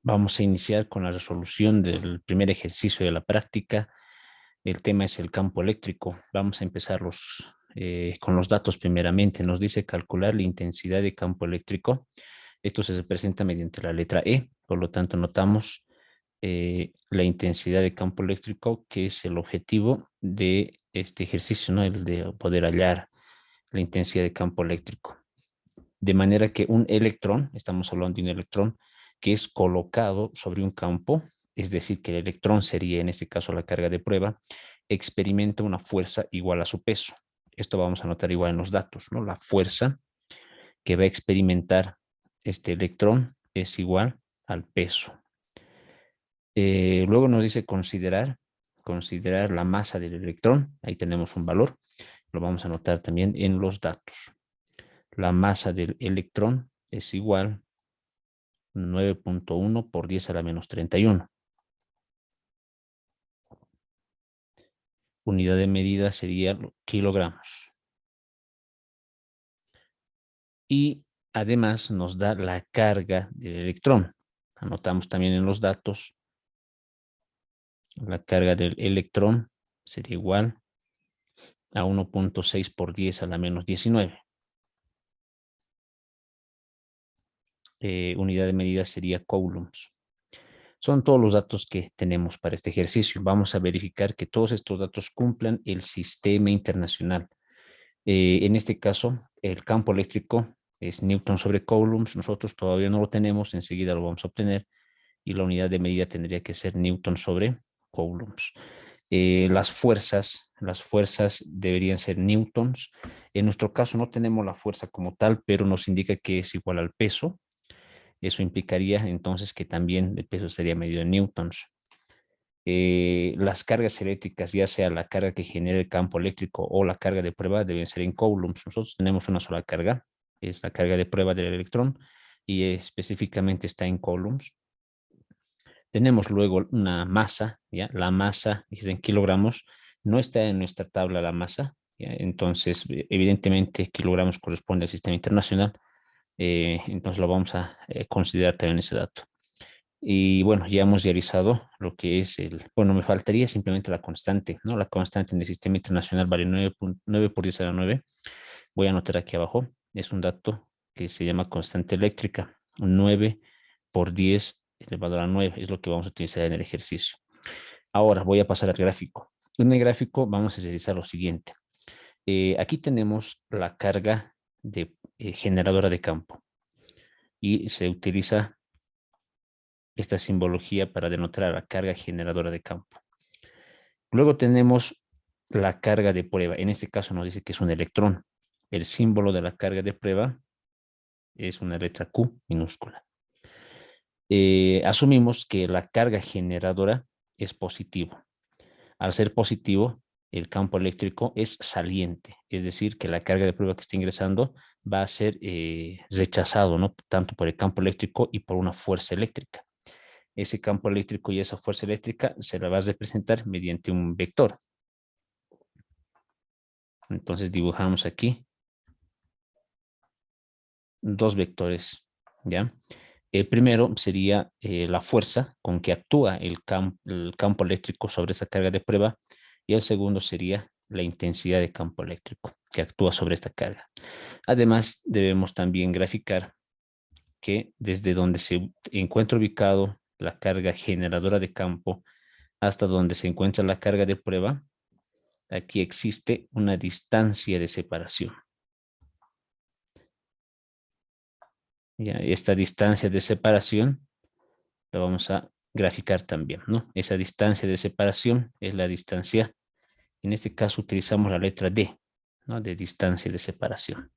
Vamos a iniciar con la resolución del primer ejercicio de la práctica. El tema es el campo eléctrico. Vamos a empezar con los datos primeramente. Nos dice calcular la intensidad de campo eléctrico. Esto se presenta mediante la letra E. Por lo tanto, notamos la intensidad de campo eléctrico, que es el objetivo de este ejercicio, ¿no? El de poder hallar la intensidad de campo eléctrico. De manera que un electrón, estamos hablando de un electrón, que es colocado sobre un campo, es decir, que el electrón sería en este caso la carga de prueba, experimenta una fuerza igual a su peso. Esto vamos a notar igual en los datos, ¿no? La fuerza que va a experimentar este electrón es igual al peso. Luego nos dice considerar la masa del electrón. Ahí tenemos un valor. Lo vamos a notar también en los datos. La masa del electrón es igual 9.1 por 10 a la menos 31. Unidad de medida sería kilogramos. Y además nos da la carga del electrón. Anotamos también en los datos. La carga del electrón sería igual a 1.6 por 10 a la menos 19. Unidad de medida sería coulombs. Son todos los datos que tenemos para este ejercicio. Vamos a verificar que todos estos datos cumplan el sistema internacional. En este caso, el campo eléctrico es Newton sobre coulombs. Nosotros todavía no lo tenemos, enseguida lo vamos a obtener. Y la unidad de medida tendría que ser Newton sobre coulombs. Las fuerzas deberían ser newtons. En nuestro caso no tenemos la fuerza como tal, pero nos indica que es igual al peso. Eso implicaría entonces que también el peso sería medido en newtons. Las cargas eléctricas, ya sea la carga que genera el campo eléctrico o la carga de prueba, deben ser en coulombs. Nosotros tenemos una sola carga, es la carga de prueba del electrón, y específicamente está en coulombs. Tenemos luego una masa, ¿ya? La masa es en kilogramos, no está en nuestra tabla la masa, ¿ya? Entonces evidentemente kilogramos corresponde al sistema internacional, entonces lo vamos a considerar también ese dato. Y bueno, ya hemos realizado lo que es bueno, me faltaría simplemente la constante, ¿no? La constante en el sistema internacional vale 9 por 10 a la 9. Voy a anotar aquí abajo, es un dato que se llama constante eléctrica, 9 por 10 elevado a la 9, es lo que vamos a utilizar en el ejercicio. Ahora voy a pasar al gráfico. En el gráfico vamos a realizar lo siguiente. Aquí tenemos la carga generadora de campo y se utiliza esta simbología para denotar la carga generadora de campo. Luego tenemos la carga de prueba. En este caso nos dice que es un electrón. El símbolo de la carga de prueba es una letra Q minúscula. Asumimos que la carga generadora es positivo. Al ser positivo, el campo eléctrico es saliente, es decir, que la carga de prueba que está ingresando va a ser rechazado, ¿no? Tanto por el campo eléctrico y por una fuerza eléctrica. Ese campo eléctrico y esa fuerza eléctrica se la va a representar mediante un vector. Entonces dibujamos aquí dos vectores, ¿ya? El primero sería la fuerza con que actúa el campo eléctrico sobre esa carga de prueba, y el segundo sería la intensidad de campo eléctrico que actúa sobre esta carga. Además, debemos también graficar que desde donde se encuentra ubicado la carga generadora de campo hasta donde se encuentra la carga de prueba, aquí existe una distancia de separación. Ya, esta distancia de separación la vamos a graficar también, ¿no? Esa distancia de separación es la distancia, en este caso utilizamos la letra D, ¿no? De distancia de separación.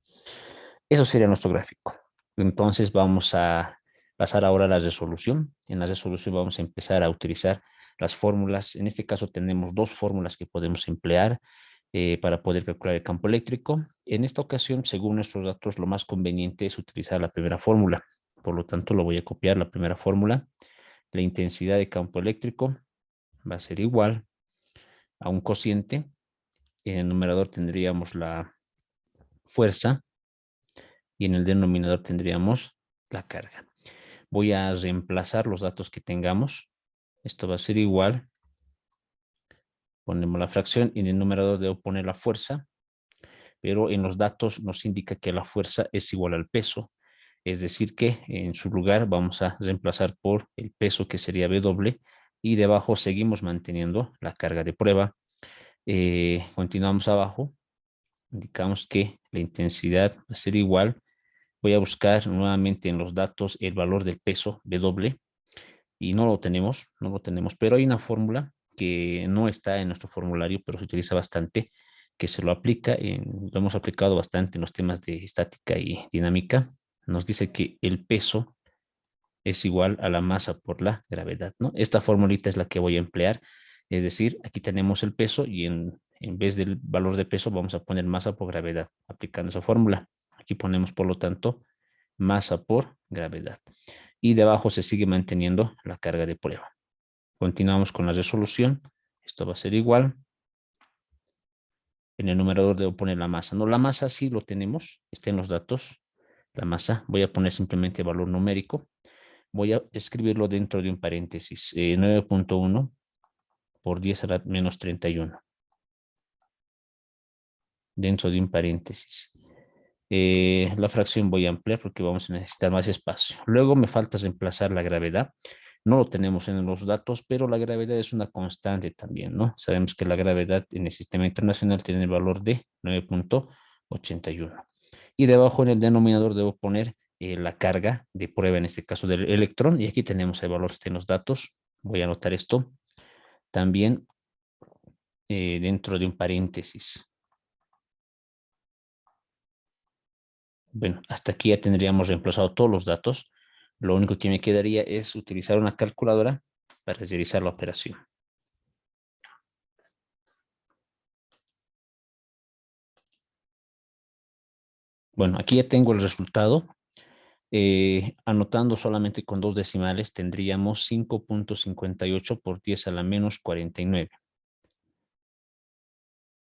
Eso sería nuestro gráfico. Entonces vamos a pasar ahora a la resolución. En la resolución vamos a empezar a utilizar las fórmulas. En este caso tenemos dos fórmulas que podemos emplear para poder calcular el campo eléctrico. En esta ocasión, según nuestros datos, lo más conveniente es utilizar la primera fórmula. Por lo tanto, lo voy a copiar, la primera fórmula. La intensidad de campo eléctrico va a ser igual a un cociente. En el numerador tendríamos la fuerza y en el denominador tendríamos la carga. voy a reemplazar los datos que tengamos. Esto va a ser igual. Ponemos la fracción y en el numerador debo poner la fuerza, pero en los datos nos indica que la fuerza es igual al peso. Es decir que en su lugar vamos a reemplazar por el peso, que sería W, y debajo seguimos manteniendo la carga de prueba. Continuamos abajo, indicamos que la intensidad va a ser igual. Voy a buscar nuevamente en los datos el valor del peso W y no lo tenemos, pero hay una fórmula que no está en nuestro formulario, pero se utiliza bastante, que se lo aplica, lo hemos aplicado bastante en los temas de estática y dinámica. Nos dice que el peso es igual a la masa por la gravedad, ¿no? Esta formulita es la que voy a emplear, es decir, aquí tenemos el peso y en vez del valor de peso vamos a poner masa por gravedad, aplicando esa fórmula. Aquí ponemos, por lo tanto, masa por gravedad. Y debajo se sigue manteniendo la carga de prueba. Continuamos con la resolución. Esto va a ser igual. En el numerador debo poner la masa. No, la masa sí lo tenemos, está en los datos. La masa, voy a poner simplemente valor numérico. Voy a escribirlo dentro de un paréntesis. 9.1 por 10 a la menos 31. Dentro de un paréntesis. La fracción voy a ampliar porque vamos a necesitar más espacio. Luego me falta reemplazar la gravedad. No lo tenemos en los datos, pero la gravedad es una constante también, ¿no? Sabemos que la gravedad en el sistema internacional tiene el valor de 9.81. Y debajo en el denominador debo poner la carga de prueba, en este caso del electrón, y aquí tenemos el valor, está en los datos. Voy a anotar esto también dentro de un paréntesis. Bueno, hasta aquí ya tendríamos reemplazado todos los datos. Lo único que me quedaría es utilizar una calculadora para realizar la operación. Bueno, aquí ya tengo el resultado. Anotando solamente con 2 decimales tendríamos 5.58 por 10 a la menos 49.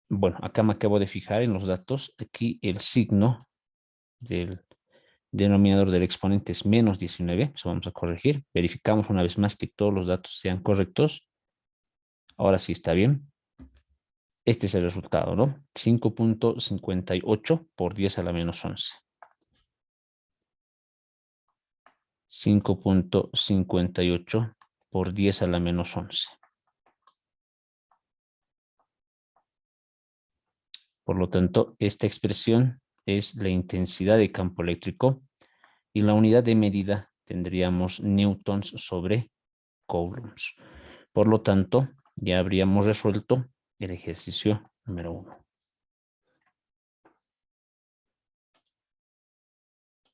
Bueno, acá me acabo de fijar en los datos. Aquí el signo del denominador del exponente es menos 19. Eso vamos a corregir. Verificamos una vez más que todos los datos sean correctos. Ahora sí está bien. Este es el resultado, ¿no? 5.58 por 10 a la menos 11. 5.58 por 10 a la menos 11. Por lo tanto, esta expresión es la intensidad de campo eléctrico y la unidad de medida tendríamos newtons sobre coulombs. Por lo tanto, ya habríamos resuelto el ejercicio número 1.